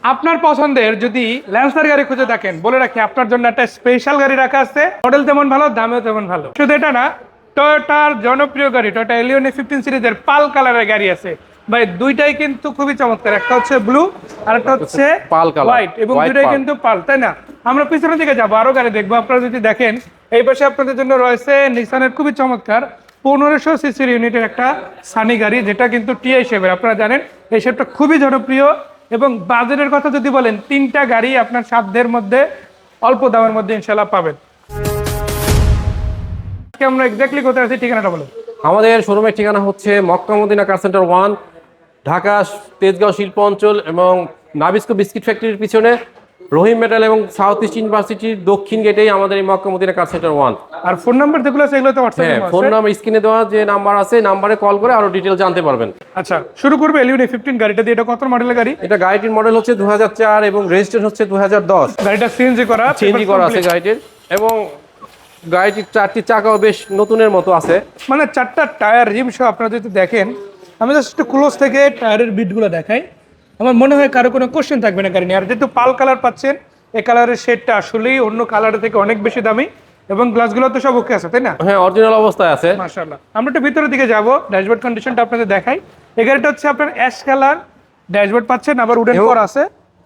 আপনার পছন্দের যদি ল্যান্সার গাড়ি খুঁজে থাকেন, বলে রাখি আপনার জন্য একটা স্পেশাল গাড়ি রাখা আছে। মডেল তেমন ভালো, দামেও তেমন ভালো। শুধু এটা না, টয়োটার জনপ্রিয় গাড়ি টয়োটা এলিয়ন 15 সিরিজের পাল কালারের গাড়ি আছে ভাই। দুইটাই কিন্তু খুবই চমৎকার, একটা হচ্ছে ব্লু আর একটা হচ্ছে পাল কালার, হোয়াইট, এবং দুইটাই কিন্তু পাল, তাই না? আমরা পিছনের দিকে যাবো, আরো গাড়ি দেখবো। আপনারা যদি দেখেন, এই পাশে আপনাদের জন্য রয়েছে নিসানের খুবই চমৎকার 1500 সিসির ইউনিটের একটা সানি গাড়ি, যেটা কিন্তু টিআই শেপের। আপনারা জানেন এই শেপটা খুবই জনপ্রিয়। এবং বাজেটের কথা যদি বলেন, তিনটা গাড়ি আপনার সাধ্যের মধ্যে অল্প দামের মধ্যে ইনশাল্লাহ পাবেন। আমরা এক্স্যাক্টলি কোথায় আছি, ঠিকানাটা বলুন। আমাদের শোরুমের ঠিকানা হচ্ছে Mecca Medina car centre 1, Dhaka Tejgaon শিল্প অঞ্চল এবং নাবিস্কো বিস্কিট ফ্যাক্টরির পিছনে রহিম মেটাল এবং সাউথ ইস্ট ইউনিভার্সিটির দক্ষিণ গেটেই আমাদের এই মক্কা মদিনা কার সেন্টার 1। আর ফোন নাম্বার যেগুলো আছে এগুলো তো হোয়াটসঅ্যাপে আছে। ফোন নাম্বার স্ক্রিনে দেওয়া যে নাম্বার আছে, নাম্বারে কল করে আরো ডিটেইল জানতে পারবেন। আচ্ছা, শুরু করবে এলিয়ন 15 গাড়িটা দিয়ে। এটা কত মডেলের গাড়ি? এটা গাড়িটির মডেল হচ্ছে 2004 এবং রেজিস্ট্রেশন হচ্ছে 2010। গাড়িটা সিএনজি করা, সিএনজি করা আছে গাড়িটির, এবং গাড়িটির 4টি চাকাও বেশ নতুনের মতো আছে। মানে 4টা টায়ার রিম সহ। আপনারা যদি দেখেন, আমি জাস্ট একটু ক্লোজ থেকে টায়ারের বিটগুলো দেখাই, আমার মনে হয় কারো কোনো কোশ্চেন থাকবে না গাড়ি নিয়ে। আর যেহেতু পাল কালার পাচ্ছেন, এই কালারের শেডটা আসলেই অন্য কালারের থেকে অনেক বেশি দামি, এবং গ্লাসগুলো তো সব ওকে আছে, তাই না? হ্যাঁ, অরিজিনাল অবস্থায় আছে মাশাআল্লাহ। আমরা একটু ভিতরের দিকে যাব, ড্যাশবোর্ড কন্ডিশনটা আপনাদের দেখাই। এই গাড়িটা হচ্ছে আপনার অ্যাশ কালার ড্যাশবোর্ড পাচ্ছেন, আবার উডেন করা আছে।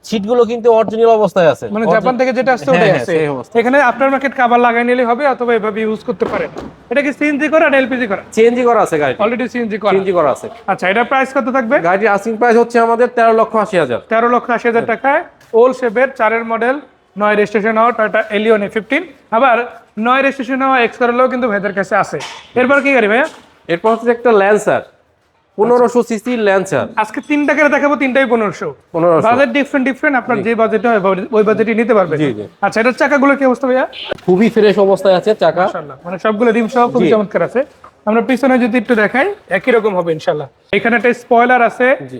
সিটগুলো কিন্তু অরিজিনাল অবস্থায় আছে, মানে জাপান থেকে যেটা আসছে ওটাই আছে। এখানে আপনার মার্কেট কভার লাগাই নিলে হবে, অথবা এভাবে ইউজ করতে পারেন। এটা কি সিএনজি করা না এলপিজি করা? সিএনজি করা আছে গাড়ি, অলরেডি সিএনজি করা। সিএনজি করা আছে। আচ্ছা, এটা প্রাইস কত থাকবে? গাড়ির আস্কিং প্রাইস হচ্ছে আমাদের 13,80,000। 13,80,000 টাকায় ওল্ড শেপের 4 মডেল, 9 রেজিস্ট্রেশন হওয়া টয়োটা এলিয়ন 15। আবার 9 রেজিস্ট্রেশন হওয়া এক্স করলেও কিন্তু ভাইদের কাছে আছে। এরপর কি গাড়ি ভাইয়া? এরপর হচ্ছে একটা ল্যান্সার 1500 সিসি ল্যান্সার। আজকে 3টা গাড়ি দেখাবো, 3টাই 1500। বাজেট ডিফারেন্ট, আপনার যে বাজেটে হয় ওই বাজেটই নিতে পারবেন। জি জি। আচ্ছা, এটার চাকাগুলো কি অবস্থা ভাইয়া? খুবই ফ্রেশ অবস্থায় আছে চাকা, মাশাআল্লাহ, মানে সবগুলো রিম সহ খুব চমৎকার আছে। আমরা পিছনে যদি একটু দেখাই, একই রকম হবে ইনশাআল্লাহ। এখানে একটা স্পয়লার আছে, জি।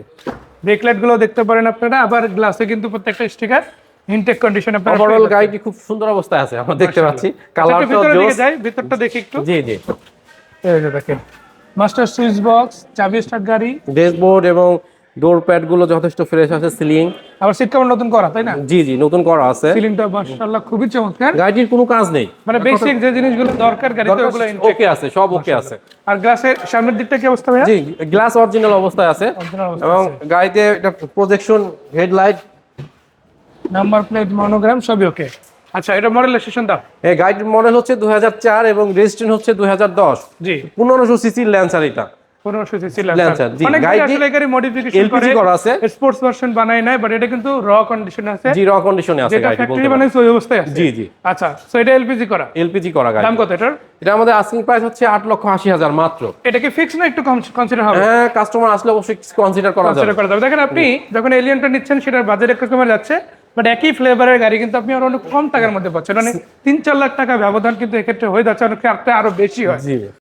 ব্রেক লাইট গুলো দেখতে পারেন আপনারা। আবার গ্লাসে কিন্তু প্রত্যেকটা স্টিকার ইনটেক কন্ডিশন আপনারা। ওভারঅল গাড়িটি খুব সুন্দর অবস্থায় আছে, আমরা দেখতে পাচ্ছি। কালারটা ভিতরে দিকে জোস। যাই, ভিতরটা দেখি একটু। জি জি। এই যে দেখেন, মাস্টার সুইচ বক্স, চাবি স্টার্ট গাড়ি, ড্যাশবোর্ড এবং ডোর প্যাড গুলো যথেষ্ট ফ্রেশ আছে। সিলিং, আবার সিট কভার নতুন করা, তাই না? জি জি, নতুন করা আছে। সিলিংটা মাশাআল্লাহ খুবই চমৎকার। গাড়িটির কোনো কাজ নেই, মানে বেসিক যে জিনিসগুলো দরকার গাড়িতে ওগুলো ওকে আছে, সব ওকে আছে। আর গ্লাসের সামনের দিকটা কি অবস্থা ভাইয়া? জি, গ্লাস অরিজিনাল অবস্থায় আছে, Original অবস্থায় এবং আছে। গাড়িতে একটা projection headlight, number plate, monogram সবই ওকে। আচ্ছা, এটা মডেল রেজিস্ট্রেশন দাও। এই গাড়িটির মডেল হচ্ছে 2004 এবং রেজিস্ট্রেশন হচ্ছে 2010। জি, 1500 সিসি ল্যান্সার এটা। 1500 সিসি Lancer, ল্যান্সার। জি। অনেক গাড়ি গাড়িটি আসলে গাড়ি মডিফিকেশন LPG করে, করা আছে। স্পোর্টস ভার্সন বানায় নাই, বাট এটা কিন্তু র কন্ডিশন আছে, জি, র কন্ডিশনে আছে যেটা গাড়িটি, ফ্যাক্টরি বলতে পারেন। বানাইছে ওই অবস্থায় আছে। জি জি। আচ্ছা, সো এটা এলপিজি করা, এলপিজি করা গাড়ি। দাম কত এটার? এটা আমাদের আস্কিং প্রাইস হচ্ছে 8,80,000 মাত্র। এটা কি ফিক্স না একটু কনসিডার হবে? হ্যাঁ, কাস্টমার আসলে অবশ্যই কনসিডার করা যাবে। কনসিডার করা যাবে। দেখেন, আপনি যখন এলিয়নটা নিচ্ছেন সেটার বাজেট একটু কমে যাচ্ছে, বাট একই ফ্লেভারের গাড়ি কিন্তু আপনি আরো অনেক কম টাকার মধ্যে পাচ্ছেন। মানে 3-4 লাখ টাকা ব্যবধান কিন্তু এক্ষেত্রে হয়ে যাচ্ছে, অনেক ক্ষেত্রে আরো বেশি হয়। জি।